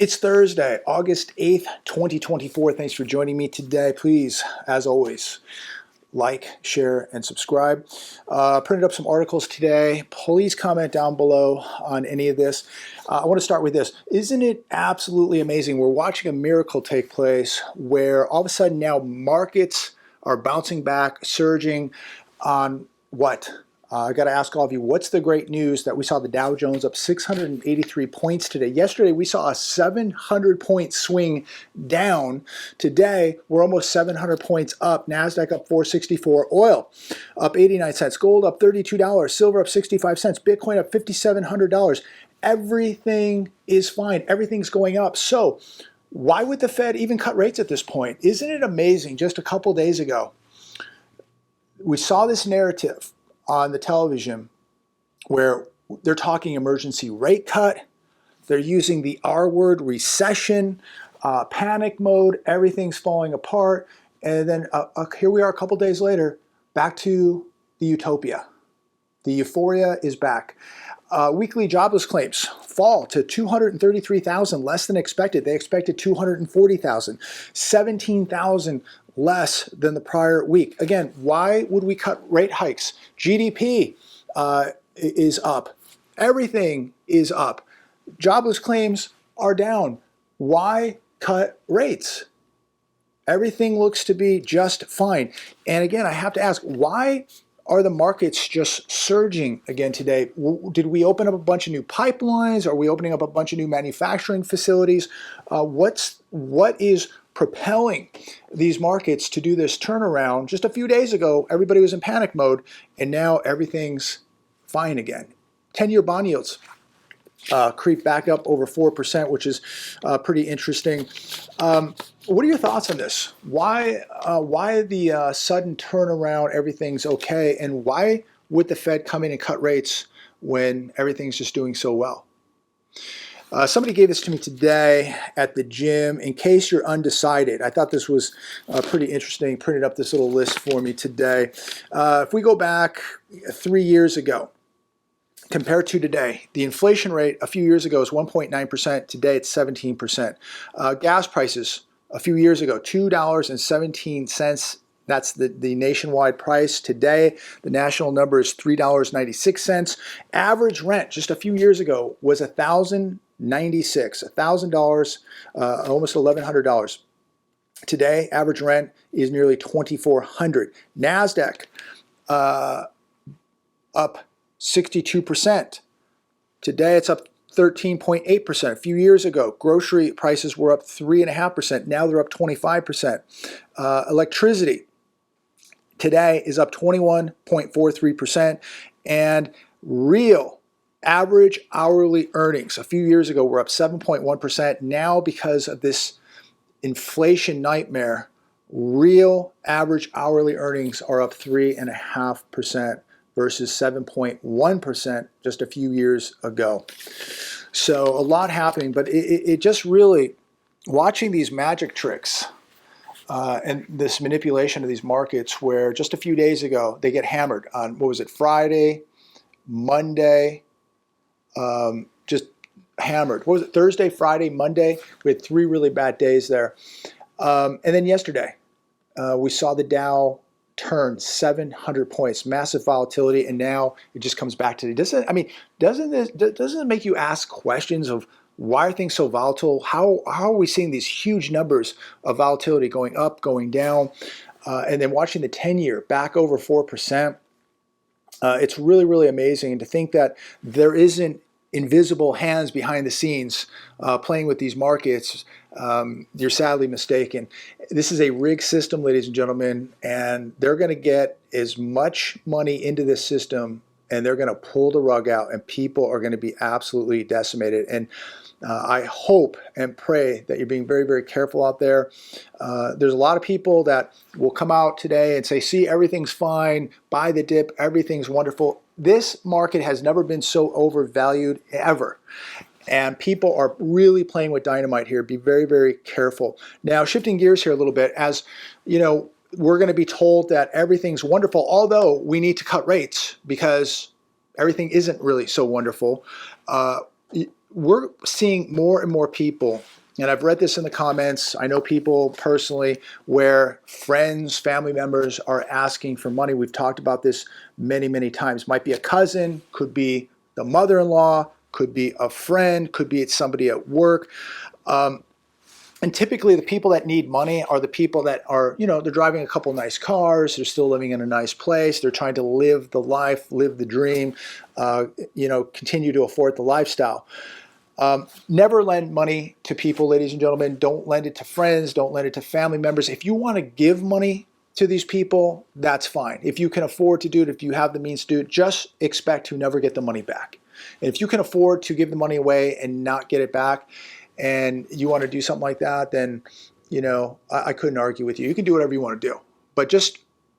It's Thursday, August 8th, 2024. Thanks for joining me today. Please, as always, like, share, and subscribe. Printed up some articles today. Please comment down below on any of this. I want to start with this. Isn't it absolutely amazing? We're watching a miracle take place where all of a sudden now markets are bouncing back, surging on what? I got to ask all of you, what's the great news that we saw the Dow Jones up 683 points today? Yesterday, we saw a 700-point swing down. Today, we're almost 700 points up. NASDAQ up 464. Oil up 89 cents. Gold up $32. Silver up 65 cents. Bitcoin up $5,700. Everything is fine. Everything's going up. So why would the Fed even cut rates at this point? Isn't it amazing? Just a couple days ago, we saw this narrative on the television where they're talking emergency rate cut. They're using the R word, recession, panic mode, everything's falling apart. And then here we are a couple days later, back to the utopia. The euphoria is back. Weekly jobless claims fall to 233,000, less than expected. They expected 240,000, 17,000 less than the prior week. Again, why would we cut rate hikes? GDP is up. Everything is up. Jobless claims are down. Why cut rates? Everything looks to be just fine. And again, I have to ask, why are the markets just surging again today? Did we open up a bunch of new pipelines? Are we opening up a bunch of new manufacturing facilities? What is propelling these markets to do this turnaround? Just a few days ago, everybody was in panic mode, and now everything's fine again. 10-year bond yields creep back up over 4%, which is pretty interesting. What are your thoughts on this? Why the sudden turnaround, everything's okay, and why would the Fed come in and cut rates when everything's just doing so well? Somebody gave this to me today at the gym. In case you're undecided, I thought this was pretty interesting. Printed up this little list for me today. If we go back 3 years ago, compared to today, the inflation rate a few years ago was 1.9%. Today, it's 17%. Gas prices a few years ago, $2.17. That's the nationwide price. Today, the national number is $3.96. Average rent just a few years ago was $1,096, $1,000, almost $1,100. Today, average rent is nearly $2,400. NASDAQ up 62%. Today, it's up 13.8%. A few years ago, grocery prices were up 3.5%. Now they're up 25%. Electricity today is up 21.43%. And real average hourly earnings a few years ago were up 7.1%. Now, because of this inflation nightmare, real average hourly earnings are up 3.5%. versus 7.1% just a few years ago. So a lot happening, but it just really, watching these magic tricks and this manipulation of these markets where just a few days ago, they get hammered on, what was it, Friday, Monday, just hammered. What was it, Thursday, Friday, Monday? We had 3 really bad days there. And then yesterday, we saw the Dow turned 700 points, massive volatility, and now it just comes back to doesn't it make you ask questions of why are things so volatile? How are we seeing these huge numbers of volatility going up, going down, and then watching the 10-year back over 4%? It's really, really amazing to think that there isn't invisible hands behind the scenes playing with these markets. You're sadly mistaken. This is a rigged system, ladies and gentlemen, and they're going to get as much money into this system, and they're going to pull the rug out, and people are going to be absolutely decimated. And I hope and pray that you're being very, very careful out there. There's a lot of people that will come out today and say, see, everything's fine, buy the dip, everything's wonderful. This market has never been so overvalued ever. And people are really playing with dynamite here. Be very, very careful. Now, shifting gears here a little bit, as you know, we're going to be told that everything's wonderful, although we need to cut rates because everything isn't really so wonderful. we're seeing more and more people, and I've read this in the comments. I know people personally where friends, family members are asking for money. We've talked about this many, many times. Might be a cousin, could be the mother-in-law, could be a friend, could be it's somebody at work. And typically the people that need money are the people that are, they're driving a couple nice cars, they're still living in a nice place, they're trying to live the life, live the dream, continue to afford the lifestyle. Never lend money to people, ladies and gentlemen. Don't lend it to friends, don't lend it to family members. If you want to give money to these people, that's fine. If you can afford to do it, if you have the means to do it, just expect to never get the money back. And if you can afford to give the money away and not get it back, and you want to do something like that, then, I couldn't argue with you. You can do whatever you want to do. But just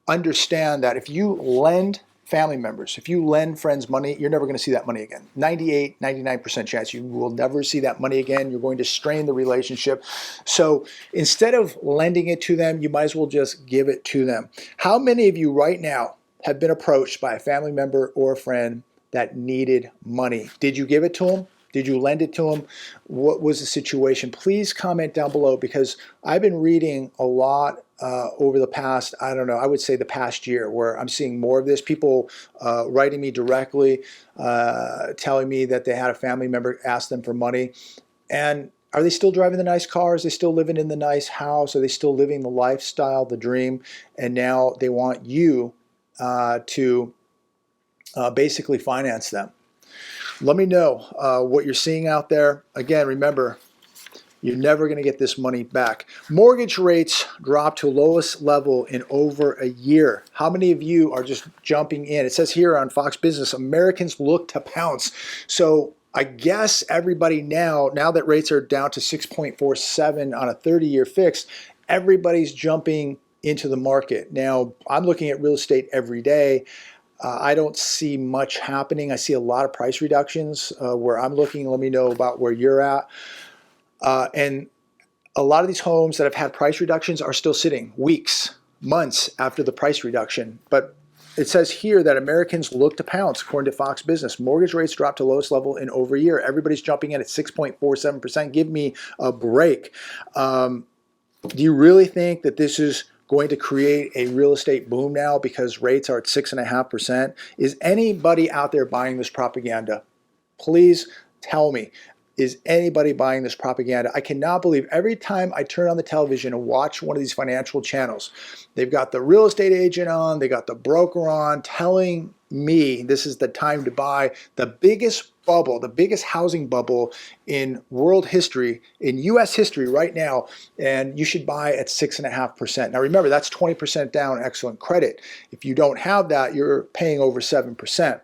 understand that if you lend family members, if you lend friends money, you're never going to see that money again. 98, 99% chance you will never see that money again. You're going to strain the relationship. So instead of lending it to them, you might as well just give it to them. How many of you right now have been approached by a family member or a friend that needed money? Did you give it to them? Did you lend it to them? What was the situation? Please comment down below, because I've been reading a lot over the past, I don't know, I would say the past year, where I'm seeing more of this. People writing me directly, telling me that they had a family member ask them for money. And are they still driving the nice cars? Are they still living in the nice house? Are they still living the lifestyle, the dream? And now they want you to basically finance them. Let me know what you're seeing out there. Again, remember, you're never going to get this money back. Mortgage rates dropped to lowest level in over a year. How many of you are just jumping in? It says here on Fox Business, Americans look to pounce. So I guess everybody now that rates are down to 6.47 on a 30-year fix, everybody's jumping into the market. Now, I'm looking at real estate every day. I don't see much happening. I see a lot of price reductions where I'm looking. Let me know about where you're at. And a lot of these homes that have had price reductions are still sitting weeks, months after the price reduction. But it says here that Americans look to pounce, according to Fox Business. Mortgage rates dropped to lowest level in over a year. Everybody's jumping in at 6.47%. Give me a break. Do you really think that this is going to create a real estate boom now because rates are at 6.5%? Is anybody out there buying this propaganda? Please tell me. Is anybody buying this propaganda? I cannot believe every time I turn on the television and watch one of these financial channels, they've got the real estate agent on, they got the broker on telling me this is the time to buy. The biggest bubble, the biggest housing bubble in world history, in US history right now, and you should buy at 6.5%. Now remember, that's 20% down, excellent credit. If you don't have that, you're paying over 7%.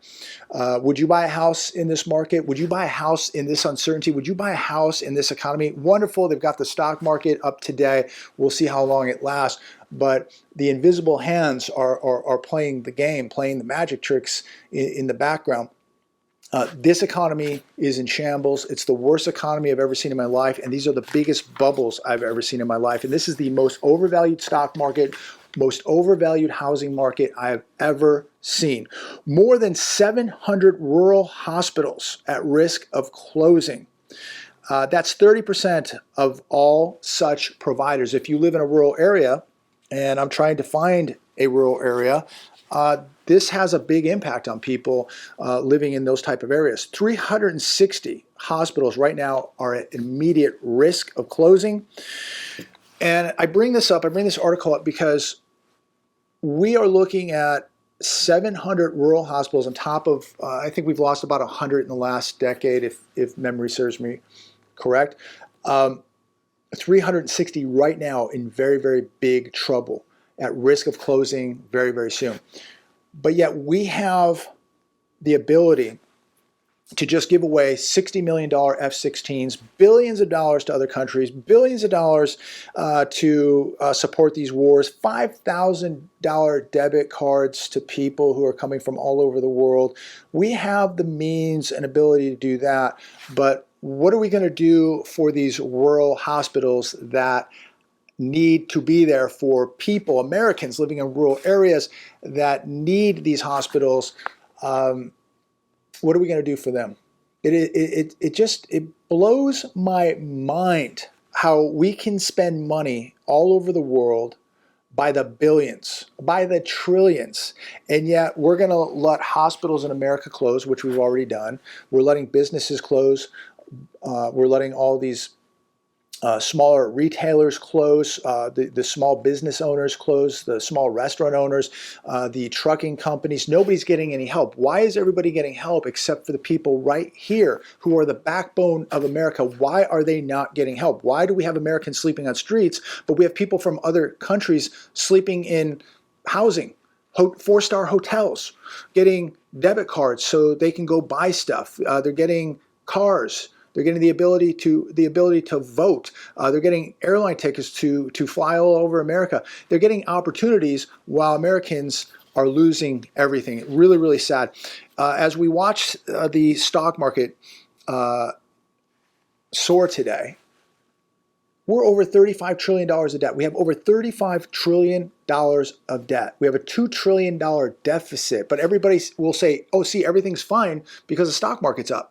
Would you buy a house in this market? Would you buy a house in this uncertainty? Would you buy a house in this economy? Wonderful, they've got the stock market up today. We'll see how long it lasts. But the invisible hands are playing the game, playing the magic tricks in the background. This economy is in shambles. It's the worst economy I've ever seen in my life, and these are the biggest bubbles I've ever seen in my life. And this is the most overvalued stock market, most overvalued housing market I have ever seen. More than 700 rural hospitals at risk of closing. That's 30% of all such providers. If you live in a rural area, and I'm trying to find a rural area, this has a big impact on people living in those type of areas. 360 hospitals right now are at immediate risk of closing. And I bring this article up because we are looking at 700 rural hospitals on top of, I think we've lost about 100 in the last decade, if memory serves me correct. 360 right now in very, very big trouble, at risk of closing very, very soon. But yet we have the ability to just give away $60 million F-16s, billions of dollars to other countries, billions of dollars to support these wars, $5,000 debit cards to people who are coming from all over the world. We have the means and ability to do that, but what are we going to do for these rural hospitals that need to be there for people, Americans living in rural areas that need these hospitals? What are we going to do for them? It blows my mind how we can spend money all over the world by the billions, by the trillions, and yet we're going to let hospitals in America close, which we've already done. We're letting businesses close. We're letting all these smaller retailers close, the small business owners close, the small restaurant owners, the trucking companies. Nobody's getting any help. Why is everybody getting help except for the people right here who are the backbone of America? Why are they not getting help? Why do we have Americans sleeping on streets, but we have people from other countries sleeping in housing, four-star hotels, getting debit cards so they can go buy stuff? They're getting cars. They're getting the ability to vote. They're getting airline tickets to fly all over America. They're getting opportunities while Americans are losing everything. Really, really sad. As we watch the stock market soar today, we're over $35 trillion of debt. We have over $35 trillion of debt. We have a $2 trillion deficit. But everybody will say, oh, see, everything's fine because the stock market's up.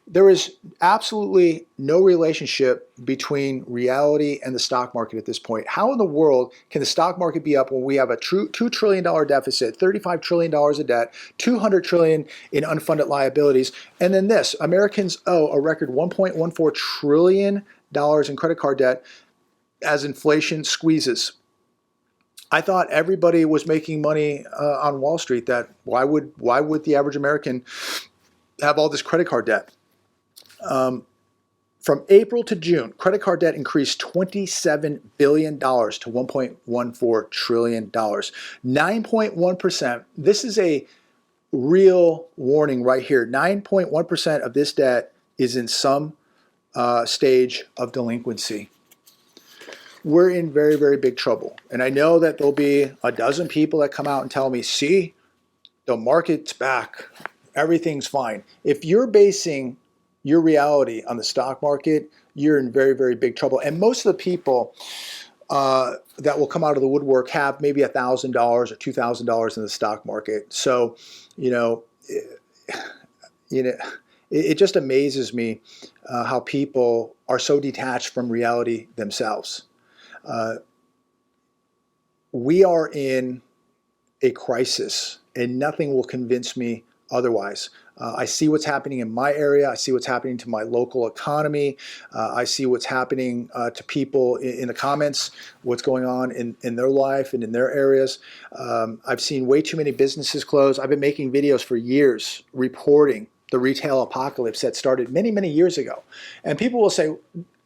There is absolutely no relationship between reality and the stock market at this point. How in the world can the stock market be up when we have a true $2 trillion deficit, $35 trillion of debt, $200 trillion in unfunded liabilities, and then this, Americans owe a record $1.14 trillion in credit card debt as inflation squeezes. I thought everybody was making money on Wall Street. That why would the average American have all this credit card debt? From April to June, credit card debt increased $27 billion to $1.14 trillion. 9.1%, this is a real warning right here. 9.1% of this debt is in some stage of delinquency. We're in very, very big trouble. And I know that there'll be a dozen people that come out and tell me, see, the market's back. Everything's fine. If you're basing your reality on the stock market, you're in very, very big trouble. And most of the people that will come out of the woodwork have maybe $1,000 or $2,000 in the stock market. So, it just amazes me how people are so detached from reality themselves. We are in a crisis, and nothing will convince me otherwise. I see what's happening in my area. I see what's happening to my local economy. I see what's happening to people in the comments, what's going on in their life and in their areas. I've seen way too many businesses close. I've been making videos for years reporting the retail apocalypse that started many, many years ago. And people will say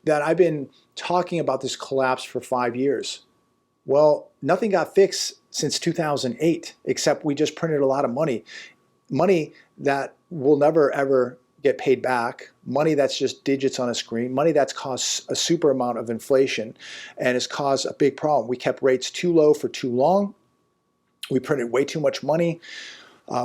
that I've been talking about this collapse for 5 years. Well, nothing got fixed since 2008, except we just printed a lot of money that will never ever get paid back, money that's just digits on a screen, money that's caused a super amount of inflation and has caused a big problem. We kept rates too low for too long. We printed way too much money.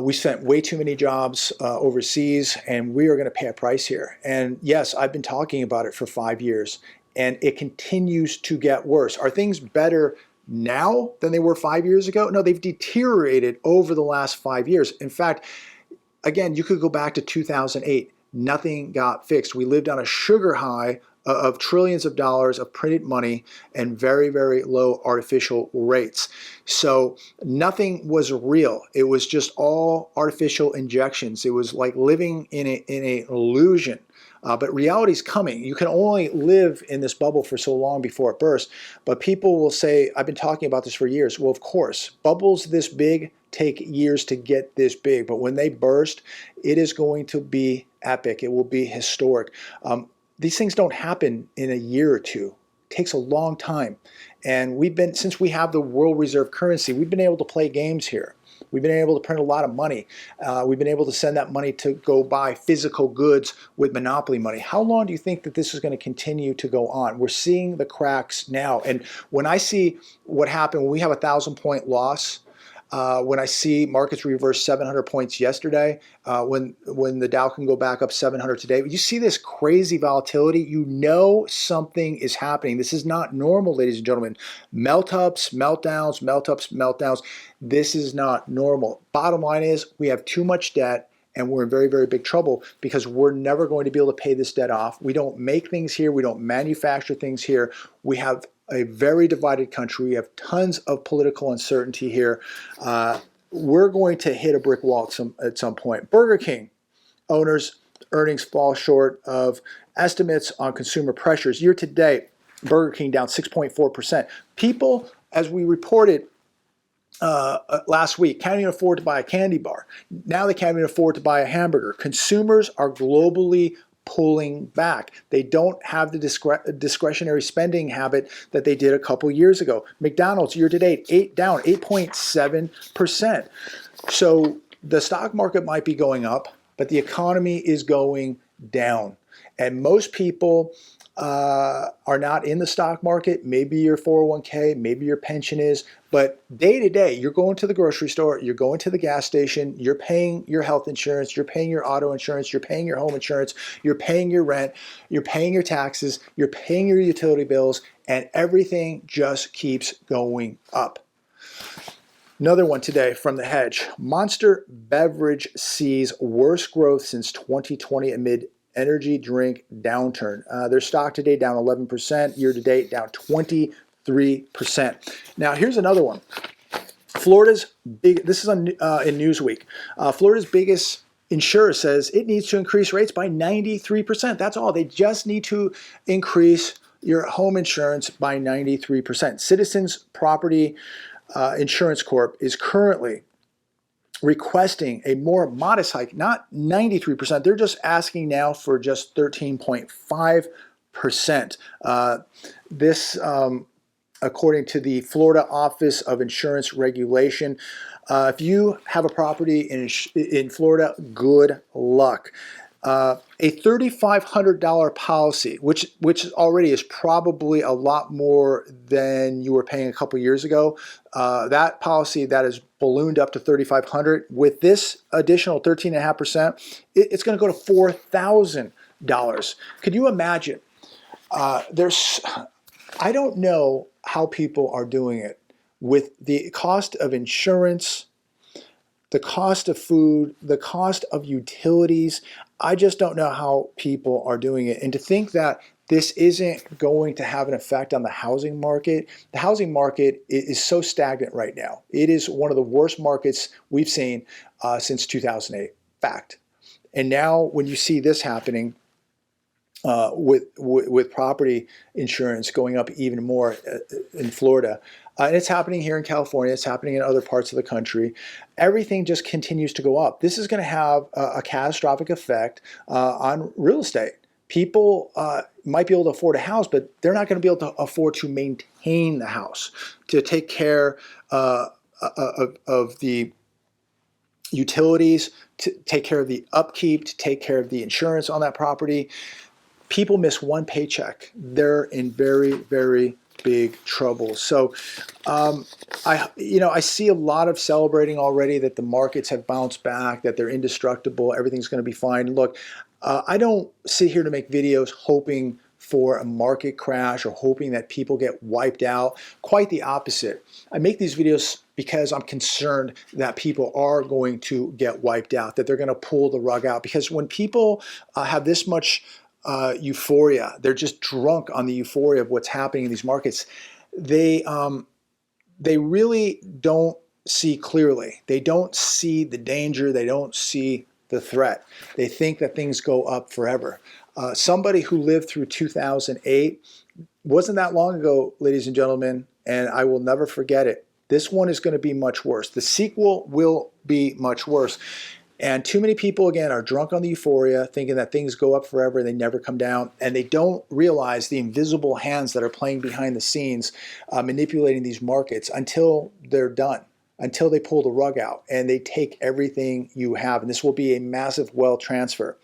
We sent way too many jobs overseas, and we are going to pay a price here. And yes, I've been talking about it for 5 years, and it continues to get worse. Are things better now than they were 5 years ago? No, they've deteriorated over the last 5 years. In fact, again, you could go back to 2008. Nothing got fixed. We lived on a sugar high of trillions of dollars of printed money and very, very low artificial rates. So nothing was real. It was just all artificial injections. It was like living in an illusion. But reality's coming. You can only live in this bubble for so long before it bursts. But people will say, I've been talking about this for years. Well, of course, bubbles this big take years to get this big. But when they burst, it is going to be epic. It will be historic. These things don't happen in a year or two. It takes a long time. And since we have the world reserve currency, we've been able to play games here. We've been able to print a lot of money. We've been able to send that money to go buy physical goods with monopoly money. How long do you think that this is going to continue to go on? We're seeing the cracks now. And when I see what happened when we have a 1,000-point loss, when I see markets reverse 700 points yesterday, when the Dow can go back up 700 today, you see this crazy volatility, you know something is happening. This is not normal, ladies and gentlemen. Melt-ups, meltdowns, melt-ups, meltdowns. This is not normal. Bottom line is we have too much debt and we're in very, very big trouble because we're never going to be able to pay this debt off. We don't make things here. We don't manufacture things here. We have a very divided country. We have tons of political uncertainty here. We're going to hit a brick wall at some point. Burger King owners' earnings fall short of estimates on consumer pressures. Year to date, Burger King down 6.4%. People, as we reported last week, can't even afford to buy a candy bar. Now they can't even afford to buy a hamburger. Consumers are globally pulling back. They don't have the discretionary spending habit that they did a couple years ago. McDonald's year to date, down 8.7%. So the stock market might be going up, but the economy is going down. And most people are not in the stock market. Maybe your 401k, maybe your pension is, but day to day, you're going to the grocery store, you're going to the gas station, you're paying your health insurance, you're paying your auto insurance, you're paying your home insurance, you're paying your rent, you're paying your taxes, you're paying your utility bills, and everything just keeps going up. Another one today from the Hedge. Monster Beverage sees worst growth since 2020 amid energy drink downturn. Their stock today down 11%, year to date down 23%. Now here's another one. Florida's big, this is on in Newsweek. Florida's biggest insurer says it needs to increase rates by 93%. That's all. They just need to increase your home insurance by 93%. Citizens Property Insurance Corp is currently requesting a more modest hike, not 93%. They're just asking now for just 13.5%. This, according to the Florida Office of Insurance Regulation, if you have a property in Florida, good luck. A $3,500 policy, which already is probably a lot more than you were paying a couple years ago. That policy that is ballooned up to $3,500 with this additional 13.5%, it's going to go to $4,000. Could you imagine? I don't know how people are doing it with the cost of insurance, the cost of food, the cost of utilities. I just don't know how people are doing it. And to think that this isn't going to have an effect on the housing market. The housing market is so stagnant right now. It is one of the worst markets we've seen since 2008. Fact. And now when you see this happening with property insurance going up even more in Florida, and it's happening here in California, it's happening in other parts of the country, everything just continues to go up. This is going to have a catastrophic effect on real estate. People might be able to afford a house, but they're not going to be able to afford to maintain the house, to take care of the utilities, to take care of the upkeep, to take care of the insurance on that property. People miss one paycheck. They're in very, very big trouble. So I see a lot of celebrating already that the markets have bounced back, that they're indestructible, everything's going to be fine. Look, I don't sit here to make videos hoping for a market crash or hoping that people get wiped out. Quite the opposite. I make these videos because I'm concerned that people are going to get wiped out, that they're going to pull the rug out. Because when people have this much euphoria, they're just drunk on the euphoria of what's happening in these markets, they really don't see clearly. They don't see the danger. They don't see the threat. They think that things go up forever. Somebody who lived through 2008, wasn't that long ago, ladies and gentlemen, and I will never forget it. This one is going to be much worse. The sequel will be much worse. And too many people, again, are drunk on the euphoria, thinking that things go up forever and they never come down. And they don't realize the invisible hands that are playing behind the scenes, manipulating these markets until they're done, until they pull the rug out and they take everything you have. And this will be a massive wealth transfer.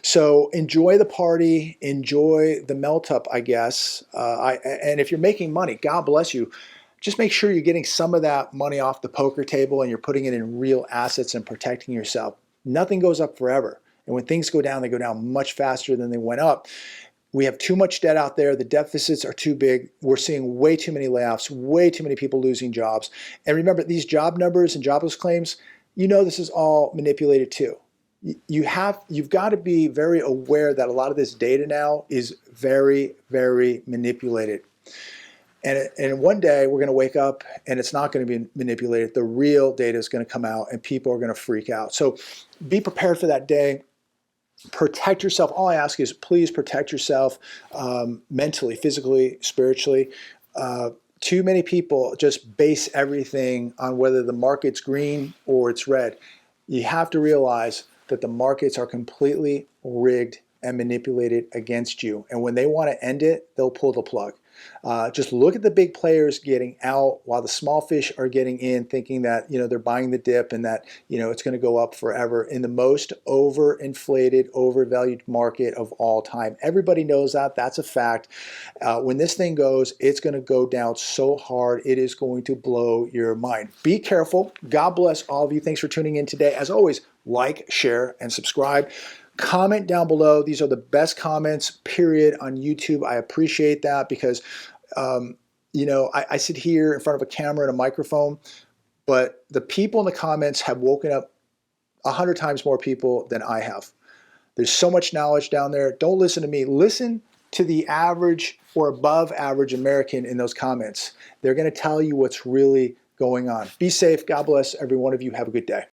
So enjoy the party, enjoy the melt up, I guess. And if you're making money, God bless you. Just make sure you're getting some of that money off the poker table and you're putting it in real assets and protecting yourself. Nothing goes up forever. And when things go down, they go down much faster than they went up. We have too much debt out there. The deficits are too big. We're seeing way too many layoffs, way too many people losing jobs. And remember, these job numbers and jobless claims, this is all manipulated too. you've got to be very aware that a lot of this data now is very, very manipulated. And one day we're going to wake up and it's not going to be manipulated. The real data is going to come out and people are going to freak out. So be prepared for that day. Protect yourself. All I ask is please protect yourself mentally, physically, spiritually. Too many people just base everything on whether the market's green or it's red. You have to realize that the markets are completely rigged and manipulated against you. And when they want to end it, they'll pull the plug. Just look at the big players getting out while the small fish are getting in, thinking that they're buying the dip and that it's going to go up forever in the most overinflated, overvalued market of all time. Everybody knows that. That's a fact. When this thing goes, it's going to go down so hard, it is going to blow your mind. Be careful. God bless all of you. Thanks for tuning in today. As always, like, share, and subscribe. Comment down below. These are the best comments, period, on YouTube. I appreciate that because, I sit here in front of a camera and a microphone, but the people in the comments have woken up 100 times more people than I have. There's so much knowledge down there. Don't listen to me. Listen to the average or above average American in those comments. They're going to tell you what's really going on. Be safe. God bless every one of you. Have a good day.